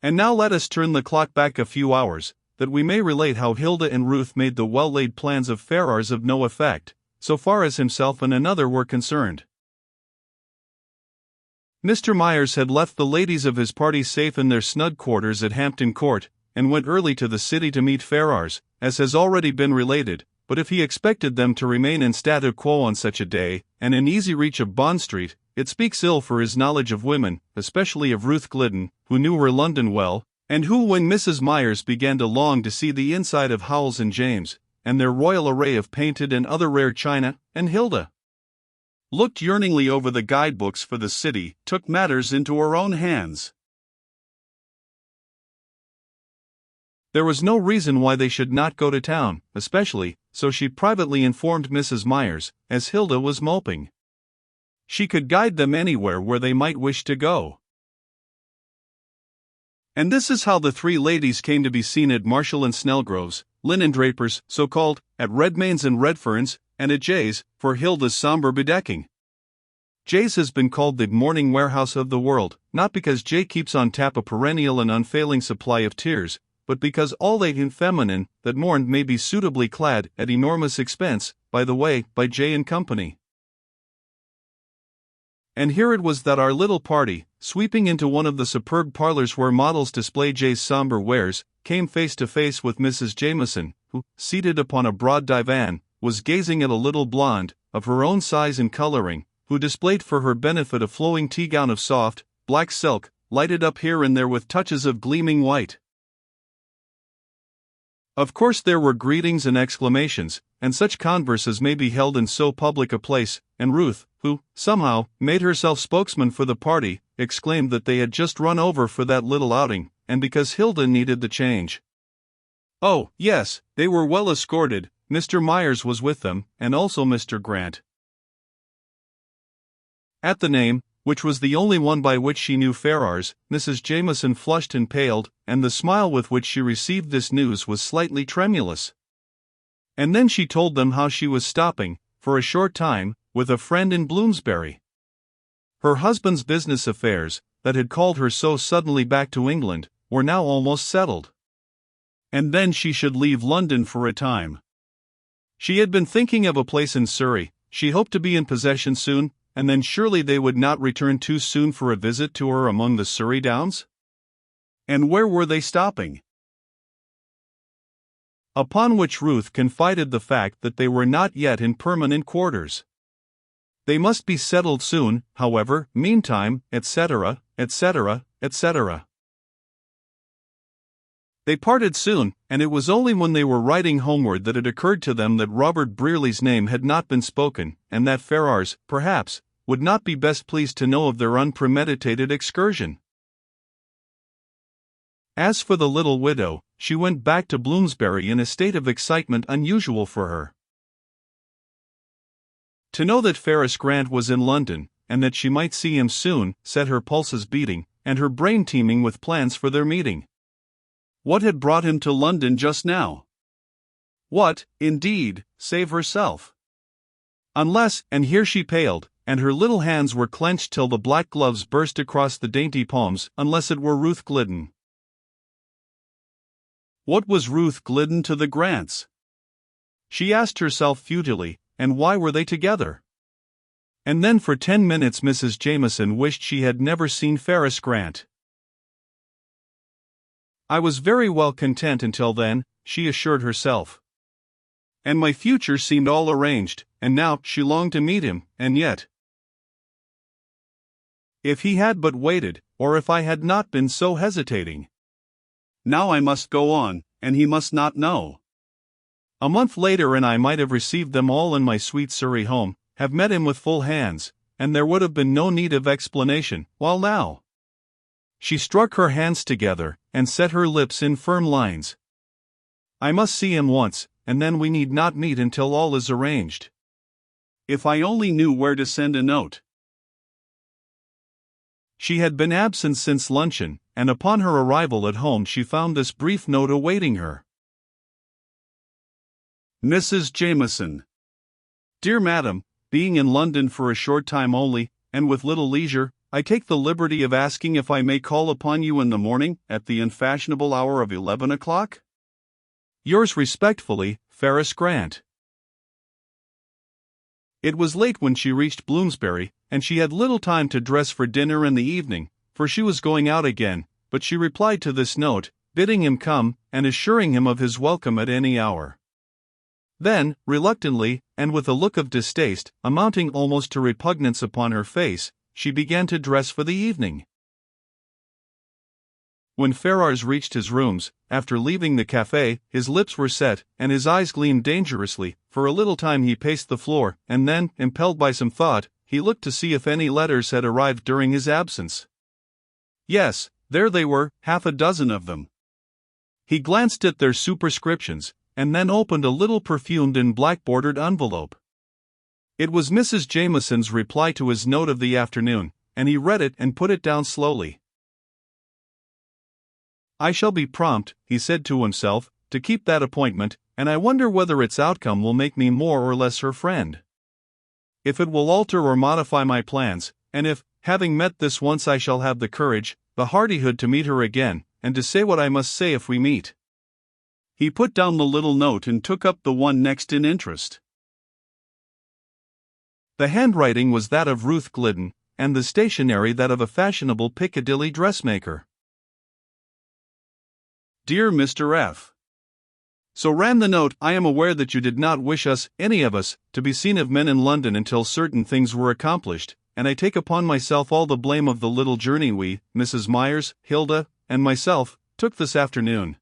And now let us turn the clock back a few hours, that we may relate how Hilda and Ruth made the well-laid plans of Ferrars of no effect, so far as himself and another were concerned. Mr. Myers had left the ladies of his party safe in their snug quarters at Hampton Court, and went early to the city to meet Ferrars, as has already been related, but if he expected them to remain in statu quo on such a day, and in easy reach of Bond Street, it speaks ill for his knowledge of women, especially of Ruth Glidden, who knew her London well, and who, when Mrs. Myers began to long to see the inside of Howells and James, and their royal array of painted and other rare china, and Hilda looked yearningly over the guidebooks for the city, took matters into her own hands. There was no reason why they should not go to town, especially, so she privately informed Mrs. Myers, as Hilda was moping. She could guide them anywhere where they might wish to go. And this is how the three ladies came to be seen at Marshall and Snellgrove's, linen drapers, so-called, at Redmayne's and Redfern's, and at Jay's, for Hilda's somber bedecking. Jay's has been called the mourning warehouse of the world, not because Jay keeps on tap a perennial and unfailing supply of tears, but because all they in feminine that mourned may be suitably clad, at enormous expense, by the way, by Jay and Company. And here it was that our little party, sweeping into one of the superb parlors where models display Jay's somber wares, came face to face with Mrs. Jameson, who, seated upon a broad divan, was gazing at a little blonde, of her own size and coloring, who displayed for her benefit a flowing tea gown of soft, black silk, lighted up here and there with touches of gleaming white. Of course there were greetings and exclamations, and such converse as may be held in so public a place, and Ruth, who, somehow, made herself spokesman for the party, exclaimed that they had just run over for that little outing, and because Hilda needed the change. Oh, yes, they were well escorted. Mr. Myers was with them, and also Mr. Grant. At the name, which was the only one by which she knew Ferrars, Mrs. Jameson flushed and paled, and the smile with which she received this news was slightly tremulous. And then she told them how she was stopping, for a short time, with a friend in Bloomsbury. Her husband's business affairs, that had called her so suddenly back to England, were now almost settled. And then she should leave London for a time. She had been thinking of a place in Surrey. She hoped to be in possession soon, and then surely they would not return too soon for a visit to her among the Surrey Downs? And where were they stopping? Upon which Ruth confided the fact that they were not yet in permanent quarters. They must be settled soon, however, meantime, etc., etc., etc. They parted soon, and it was only when they were riding homeward that it occurred to them that Robert Brearley's name had not been spoken, and that Ferrars, perhaps, would not be best pleased to know of their unpremeditated excursion. As for the little widow, she went back to Bloomsbury in a state of excitement unusual for her. To know that Ferrars Grant was in London, and that she might see him soon, set her pulses beating, and her brain teeming with plans for their meeting. What had brought him to London just now? What, indeed, save herself? Unless, and here she paled, and her little hands were clenched till the black gloves burst across the dainty palms, unless it were Ruth Glidden. What was Ruth Glidden to the Grants? She asked herself futilely, and why were they together? And then for 10 minutes Mrs. Jameson wished she had never seen Ferrars Grant. I was very well content until then, she assured herself. And my future seemed all arranged, and now she longed to meet him, and yet, if he had but waited, or if I had not been so hesitating. Now I must go on, and he must not know. A month later and I might have received them all in my sweet Surrey home, have met him with full hands, and there would have been no need of explanation, while now. She struck her hands together, and set her lips in firm lines. I must see him once, and then we need not meet until all is arranged. If I only knew where to send a note. She had been absent since luncheon, and upon her arrival at home she found this brief note awaiting her. Mrs. Jameson. Dear Madam, being in London for a short time only, and with little leisure, I take the liberty of asking if I may call upon you in the morning at the unfashionable hour of 11 o'clock? Yours respectfully, Ferris Grant. It was late when she reached Bloomsbury, and she had little time to dress for dinner in the evening, for she was going out again, but she replied to this note, bidding him come, and assuring him of his welcome at any hour. Then, reluctantly, and with a look of distaste, amounting almost to repugnance upon her face, she began to dress for the evening. When Ferrars reached his rooms, after leaving the café, his lips were set, and his eyes gleamed dangerously. For a little time he paced the floor, and then, impelled by some thought, he looked to see if any letters had arrived during his absence. Yes, there they were, half a dozen of them. He glanced at their superscriptions, and then opened a little perfumed and black-bordered envelope. It was Mrs. Jameson's reply to his note of the afternoon, and he read it and put it down slowly. I shall be prompt, he said to himself, to keep that appointment, and I wonder whether its outcome will make me more or less her friend. If it will alter or modify my plans, and if, having met this once, I shall have the courage, the hardihood to meet her again, and to say what I must say if we meet. He put down the little note and took up the one next in interest. The handwriting was that of Ruth Glidden, and the stationery that of a fashionable Piccadilly dressmaker. Dear Mr. F. So ran the note. I am aware that you did not wish us, any of us, to be seen of men in London until certain things were accomplished, and I take upon myself all the blame of the little journey we, Mrs. Myers, Hilda, and myself, took this afternoon.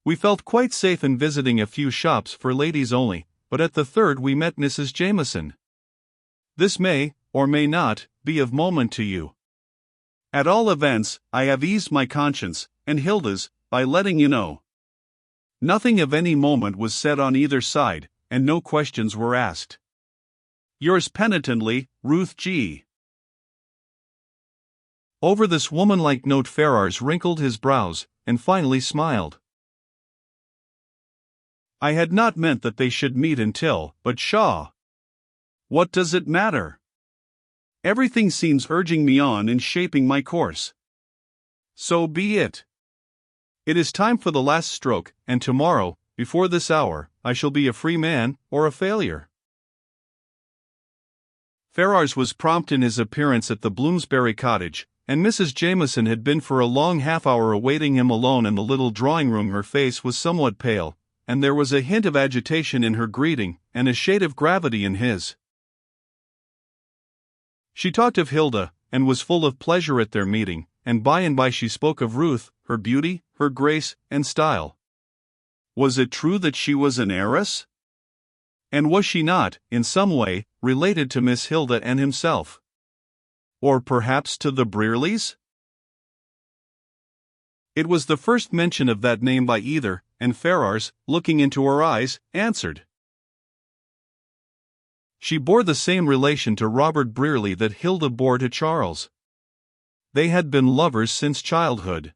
We felt quite safe in visiting a few shops for ladies only, but at the third we met Mrs. Jameson. This may, or may not, be of moment to you. At all events, I have eased my conscience, and Hilda's, by letting you know. Nothing of any moment was said on either side, and no questions were asked. Yours penitently, Ruth G. Over this womanlike note Ferrars wrinkled his brows, and finally smiled. I had not meant that they should meet until, but pshaw! What does it matter? Everything seems urging me on and shaping my course. So be it. It is time for the last stroke, and tomorrow, before this hour, I shall be a free man, or a failure. Ferrars was prompt in his appearance at the Bloomsbury cottage, and Mrs. Jameson had been for a long half-hour awaiting him alone in the little drawing-room. Her face was somewhat pale, and there was a hint of agitation in her greeting, and a shade of gravity in his. She talked of Hilda, and was full of pleasure at their meeting, and by she spoke of Ruth, her beauty, her grace, and style. Was it true that she was an heiress? And was she not, in some way, related to Miss Hilda and himself? Or perhaps to the Brearleys? It was the first mention of that name by either, and Ferrars, looking into her eyes, answered. She bore the same relation to Robert Brearley that Hilda bore to Charles. They had been lovers since childhood.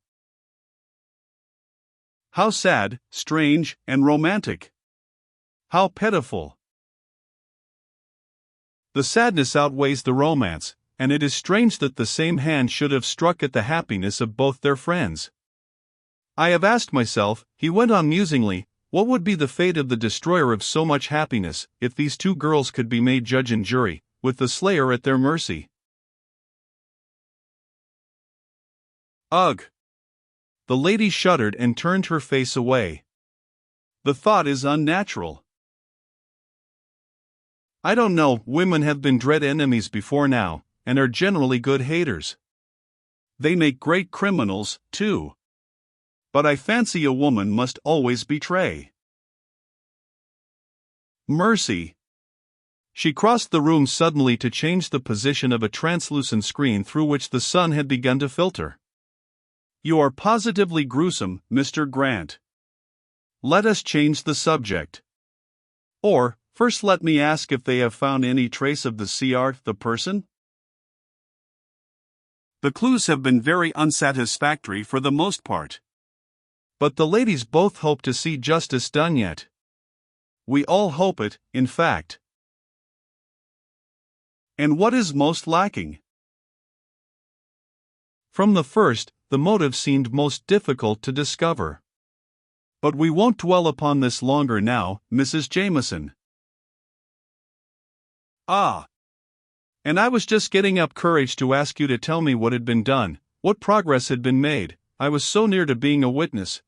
How sad, strange, and romantic! How pitiful! The sadness outweighs the romance, and it is strange that the same hand should have struck at the happiness of both their friends. I have asked myself, he went on musingly, what would be the fate of the destroyer of so much happiness, if these two girls could be made judge and jury, with the slayer at their mercy? Ugh! The lady shuddered and turned her face away. The thought is unnatural. I don't know, women have been dread enemies before now, and are generally good haters. They make great criminals, too. But I fancy a woman must always betray. Mercy! She crossed the room suddenly to change the position of a translucent screen through which the sun had begun to filter. You are positively gruesome, Mr. Grant. Let us change the subject. Or, first let me ask if they have found any trace of the person? The clues have been very unsatisfactory for the most part. But the ladies both hope to see justice done yet. We all hope it, in fact. And what is most lacking? From the first, the motive seemed most difficult to discover. But we won't dwell upon this longer now, Mrs. Jameson. Ah! And I was just getting up courage to ask you to tell me what had been done, what progress had been made. I was so near to being a witness,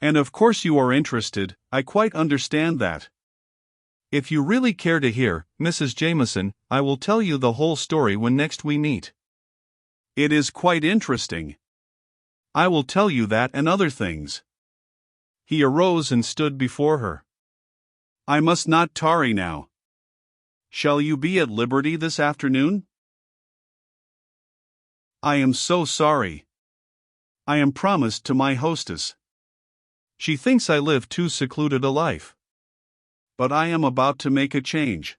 and of course you are interested, I quite understand that. If you really care to hear, Mrs. Jameson, I will tell you the whole story when next we meet. It is quite interesting. I will tell you that and other things. He arose and stood before her. I must not tarry now. Shall you be at liberty this afternoon? I am so sorry. I am promised to my hostess. She thinks I live too secluded a life. But I am about to make a change.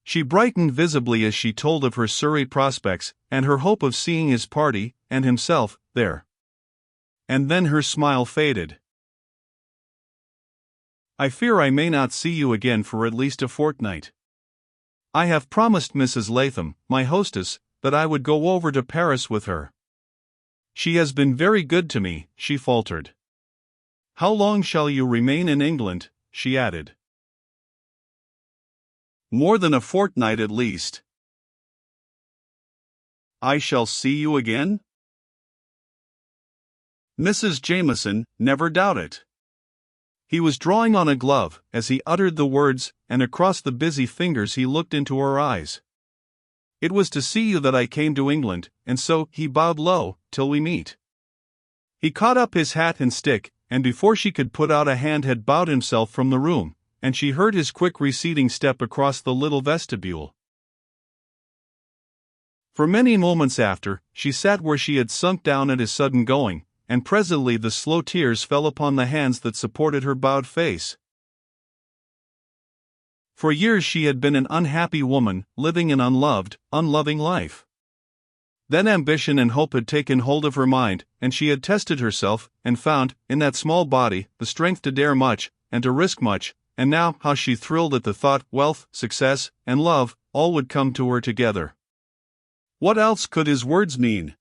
She brightened visibly as she told of her Surrey prospects, and her hope of seeing his party, and himself, there. And then her smile faded. I fear I may not see you again for at least a fortnight. I have promised Mrs. Latham, my hostess, that I would go over to Paris with her. She has been very good to me, she faltered. How long shall you remain in England? She added. More than a fortnight at least. I shall see you again? Mrs. Jameson, never doubt it. He was drawing on a glove as he uttered the words, and across the busy fingers he looked into her eyes. It was to see you that I came to England, and so, he bowed low, till we meet. He caught up his hat and stick, and before she could put out a hand had bowed himself from the room, and she heard his quick receding step across the little vestibule. For many moments after, she sat where she had sunk down at his sudden going, and presently the slow tears fell upon the hands that supported her bowed face. For years she had been an unhappy woman, living an unloved, unloving life. Then ambition and hope had taken hold of her mind, and she had tested herself, and found, in that small body, the strength to dare much, and to risk much, and now how she thrilled at the thought wealth, success, and love, all would come to her together. What else could his words mean?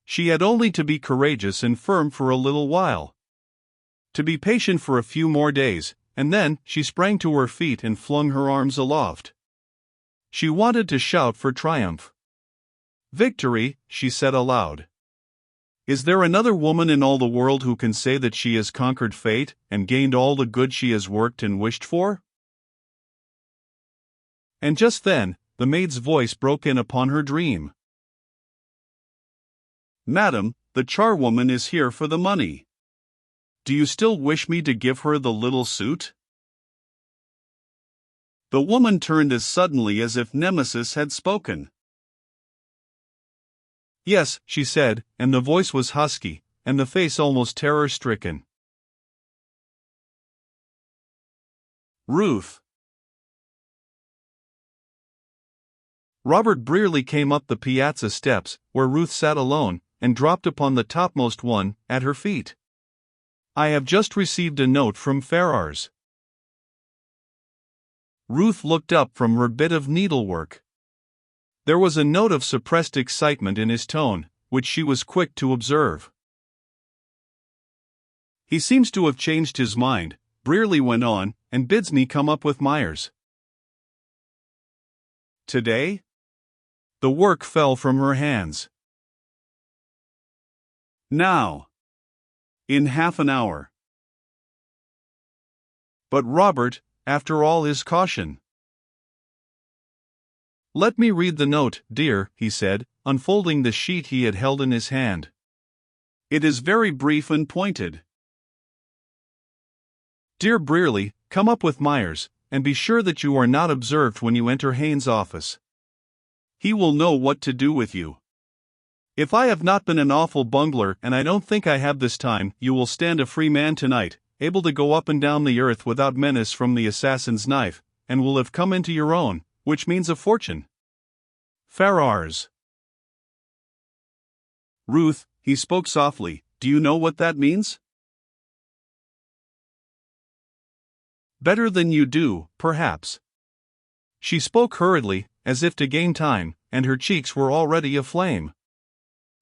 She had only to be courageous and firm for a little while. To be patient for a few more days, and then she sprang to her feet and flung her arms aloft. She wanted to shout for triumph. Victory, she said aloud. Is there another woman in all the world who can say that she has conquered fate, and gained all the good she has worked and wished for? And just then, the maid's voice broke in upon her dream. Madam, the charwoman is here for the money. Do you still wish me to give her the little suit? The woman turned as suddenly as if Nemesis had spoken. Yes, she said, and the voice was husky, and the face almost terror-stricken. Ruth. Robert Brearley came up the piazza steps, where Ruth sat alone, and dropped upon the topmost one, at her feet. I have just received a note from Ferrars. Ruth looked up from her bit of needlework. There was a note of suppressed excitement in his tone, which she was quick to observe. He seems to have changed his mind, Brearley went on, and bids me come up with Myers. Today? The work fell from her hands. Now. In half an hour. But Robert, after all his caution. Let me read the note, dear, he said, unfolding the sheet he had held in his hand. It is very brief and pointed. Dear Brearley, come up with Myers, and be sure that you are not observed when you enter Haynes' office. He will know what to do with you. If I have not been an awful bungler, and I don't think I have this time, you will stand a free man tonight, able to go up and down the earth without menace from the assassin's knife, and will have come into your own, which means a fortune. Ferrars. Ruth, he spoke softly, do you know what that means? Better than you do, perhaps. She spoke hurriedly, as if to gain time, and her cheeks were already aflame.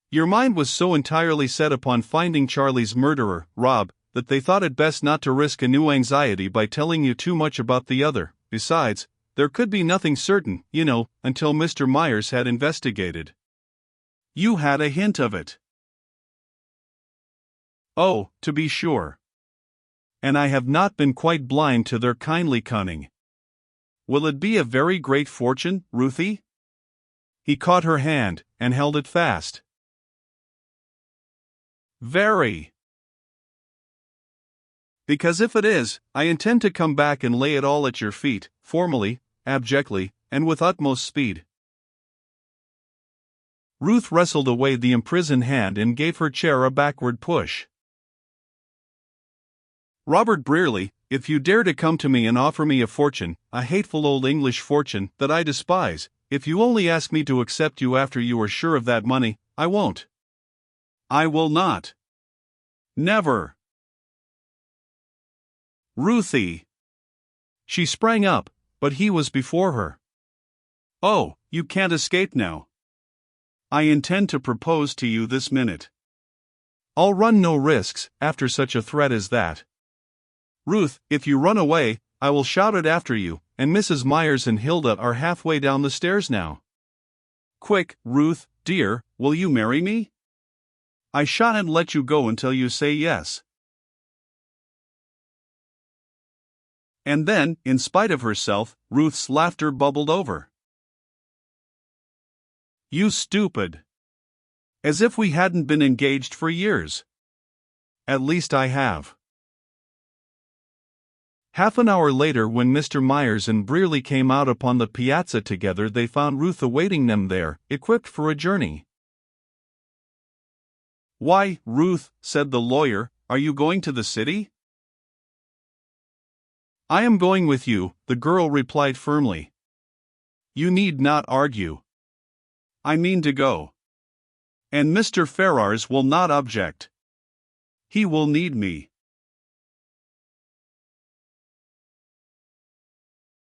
Your mind was so entirely set upon finding Charlie's murderer, Rob, that they thought it best not to risk a new anxiety by telling you too much about the other. Besides, there could be nothing certain, until Mr. Myers had investigated. You had a hint of it. Oh, to be sure. And I have not been quite blind to their kindly cunning. Will it be a very great fortune, Ruthie? He caught her hand, and held it fast. Very. Because if it is, I intend to come back and lay it all at your feet, formally, abjectly, and with utmost speed. Ruth wrestled away the imprisoned hand and gave her chair a backward push. Robert Brearley, if you dare to come to me and offer me a fortune, a hateful old English fortune that I despise, if you only ask me to accept you after you are sure of that money, I won't. I will not. Never. Ruthie. She sprang up, but he was before her. Oh, you can't escape now. I intend to propose to you this minute. I'll run no risks, after such a threat as that. Ruth, if you run away, I will shout it after you, and Mrs. Myers and Hilda are halfway down the stairs now. Quick, Ruth, dear, will you marry me? I shan't let you go until you say yes. And then, in spite of herself, Ruth's laughter bubbled over. You stupid! As if we hadn't been engaged for years. At least I have. Half an hour later, when Mr. Myers and Brearley came out upon the piazza together, they found Ruth awaiting them there, equipped for a journey. Why, Ruth, said the lawyer, are you going to the city? I am going with you, the girl replied firmly. You need not argue. I mean to go. And Mr. Ferrars will not object. He will need me.